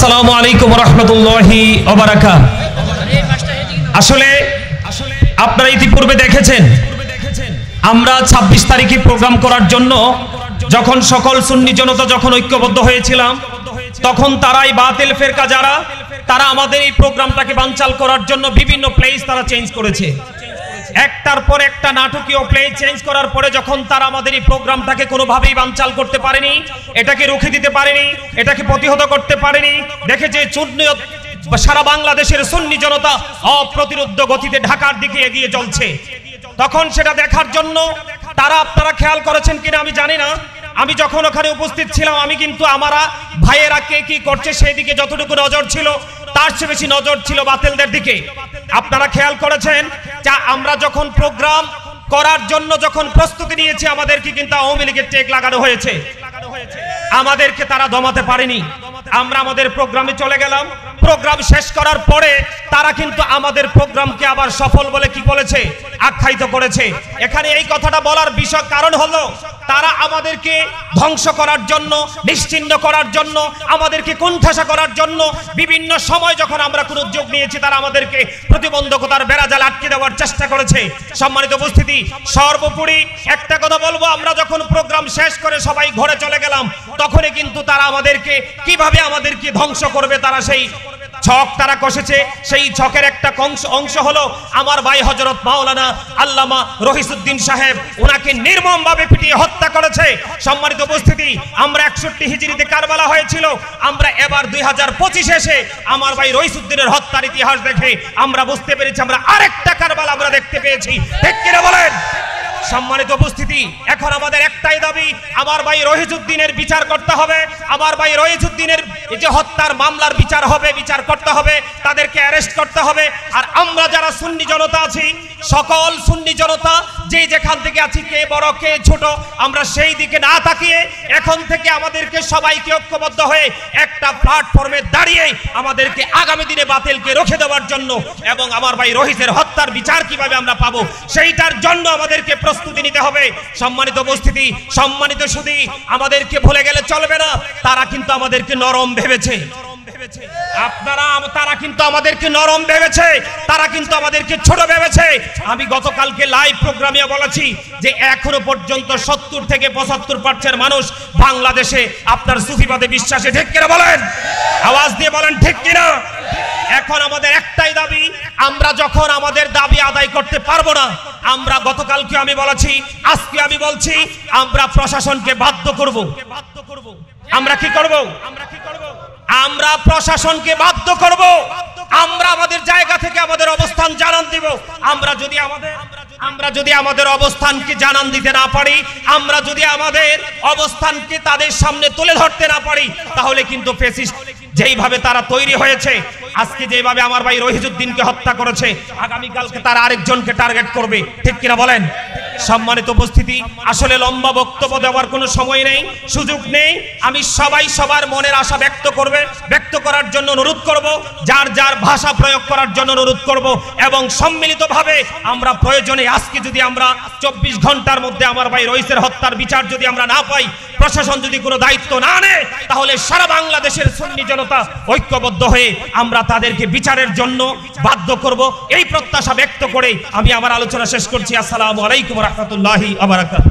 আসসালামু আলাইকুম ওয়া রাহমাতুল্লাহি ওয়া বারাকাতুহু। আসলে আপনারা ইতিপূর্বে দেখেছেন আমরা 26 তারিখে প্রোগ্রাম করার জন্য যখন সকল সুন্নি জনতা যখন ঐক্যবদ্ধ হয়েছিলাম, তখন তারাই বাতিল ফেরকা যারা তারা আমাদের এই প্রোগ্রামটাকে বানচাল করার জন্য বিভিন্ন প্লেস তারা চেঞ্জ করেছে। একটার পর একটা নাটকীয় প্লে চেঞ্জ করার পরে যখন তারা আমাদের এই প্রোগ্রামটাকে কোনোভাবেই বানচাল করতে পারেনি, এটাকে রুখে দিতে পারেনি, এটাকে প্রতিহত করতে পারেনি, দেখেছে সারা বাংলাদেশের সুন্নি জনতা অপ্রতিরোধ্য গতিতে ঢাকার দিকে এগিয়ে চলছে। তখন সেটা দেখার জন্য তারা, আপনারা খেয়াল করেছেন কিনা আমি জানি না, আমি যখন ওখানে উপস্থিত ছিলাম আমি কিন্তু আমারা ভাইয়েরা কে কি করছে সেই দিকে যতটুকু নজর ছিল তার চেয়ে বেশি নজর ছিল বাতিলদের দিকে। আপনারা খেয়াল করেছেন যে আমরা যখন প্রোগ্রাম করার জন্য যখন প্রস্তুতি নিয়েছি আমাদেরকে কিন্তু আওয়ামী লীগের টেক লাগানো হয়েছে, আমাদেরকে তারা দমাতে পারেনি। আমরা আমাদের প্রোগ্রামে চলে গেলাম, প্রোগ্রাম শেষ করার পরে তারা কিন্তু আমাদের প্রোগ্রামকে আবার সফল বলে কি বলেছে, আখ্যায়িত করেছে। এখানে এই কথাটা বলার বিষয় কারণ হলো তারা আমাদেরকে ধ্বংস করার জন্য, নিশ্চিহ্ন করার জন্য, আমাদেরকে কোণঠাসা করার জন্য বিভিন্ন সময় যখন আমরা কোনো উদ্যোগ নিয়েছি তারা আমাদেরকে প্রতিবন্ধকতার বেড়াজাল আটকে দেওয়ার চেষ্টা করেছে। সম্মানিত উপস্থিতি, সর্বোপরি একটা কথা বলবো, আমরা যখন প্রোগ্রাম শেষ করে সবাই ঘরে চলে গেলাম তখনই কিন্তু তারা আমাদেরকে কিভাবে আমাদেরকে ধ্বংস করবে তারা সেই ছক তারা কষেছে। সেই ছকের একটা অংশ হলো আমার ভাই হযরত মাওলানা আল্লামা রহিসউদ্দিন সাহেব, ওনাকে নির্মমভাবে পিটিয়ে হত্যা করেছে। সম্মানিত উপস্থিতি, আমরা 61 হিজরিতে কারবালা হয়েছিল, আমরা এবার 2025 এসে আমার ভাই রহিসউদ্দিনের হত্যার ইতিহাস দেখে আমরা বুঝতে পেরেছি আমরা আরেকটা কারবালা আমরা দেখতে পেয়েছি। ঠিক কিনা বলেন? সম্মানিত উপস্থিতি, এখন আমাদের একটাই দাবি, আমার ভাই রহিসউদ্দিনের বিচার করতে হবে, আমার ভাই রহিসউদ্দিনের এই যে হত্যার মামলার বিচার হবে, বিচার করতে হবে, তাদেরকে অ্যারেস্ট করতে হবে। আর আমরা যারা সুন্নি জনতা আছি, সকল সুন্নি জনতা যে যেখান থেকে আছি, কে বড় কে ছোট, আমরা সেই দিকে না তাকিয়ে এখন থেকে আমাদেরকে সবাইকে ঐক্যবদ্ধ হয়ে একটা প্ল্যাটফর্মে দাঁড়িয়ে আমাদেরকে আগামী দিনে বাতিলকে রুখে দেওয়ার জন্য এবং আমার ভাই রহিসের হত্যার বিচার কিভাবে আমরা পাবো সেইটার জন্য আমাদেরকে প্রস্তুতি নিতে হবে। সম্মানিত উপস্থিতি, সম্মানিত সুধী, আমাদেরকে ভুলে গেলে চলবে না, তারা কিন্তু আমাদেরকে নরম ভেবেছে। তারা কিন্তু আমাদেরকে নরম ভেবেছে, তারা কিন্তু আমাদেরকে ছোট ভেবেছে। আমি গতকালকে লাইভ প্রোগ্রামে বলেছি যে এখনো পর্যন্ত 70 থেকে 75% মানুষ বাংলাদেশে আপনার সুফিবাদে বিশ্বাসে। ঠিক কিনা বলেন? আওয়াজ দিয়ে বলেন ঠিক কিনা? এখন আমাদের একটাই দাবি, আমরা যখন আমাদের দাবি আদায় করতে পারবো না, আমরা গতকালকে আমি বলেছি, আজকে আমি বলছি, আমরা প্রশাসনকে বাধ্য করব। আমরা কি করব? আমরা প্রশাসনকে বাধ্য করব। আমরা আমাদের জায়গা থেকে আমাদের অবস্থান জানান দিব। আমরা যদি আমাদের অবস্থানকে জানান দিতে না পারি, আমরা যদি আমাদের অবস্থানকে তাদের সামনে তুলে ধরতে না পারি, তাহলে কিন্তু ফ্যাসিস্ট যেইভাবে তারা তৈরি হয়েছে, আজকে যেভাবে আমার ভাই রহিসউদ্দিনকে হত্যা করেছে, আগামীকালকে তারা আরেকজনকে টার্গেট করবে। ঠিক কিনা বলেন? সম্মানিত উপস্থিতি, আসলে লম্বা বক্তব্য দেওয়ার কোনো সময় নেই, সুযোগ নেই। আমি সবার মনের আশা ব্যক্ত করার জন্য অনুরোধ করব, যার যার ভাষা প্রয়োগ করার জন্য অনুরোধ করব এবং সম্মিলিতভাবে আমরা প্রয়োজনে আজকে যদি আমরা 24 ঘন্টার মধ্যে আমার ভাই রহিসের হত্যার বিচার যদি আমরা না পাই, প্রশাসন যদি কোনো দায়িত্ব না নেয়, তাহলে সারা বাংলাদেশের সুন্নি জনতা ঐক্যবদ্ধ হয়ে আমরা তাদেরকে বিচারের জন্য বাধ্য করব। এই প্রত্যাশা ব্যক্ত করে আমি আমার আলোচনা শেষ করছি। আসসালামু আলাইকুম ওয়া রাহমাতুল্লাহি ওয়া বারাকাতুহু।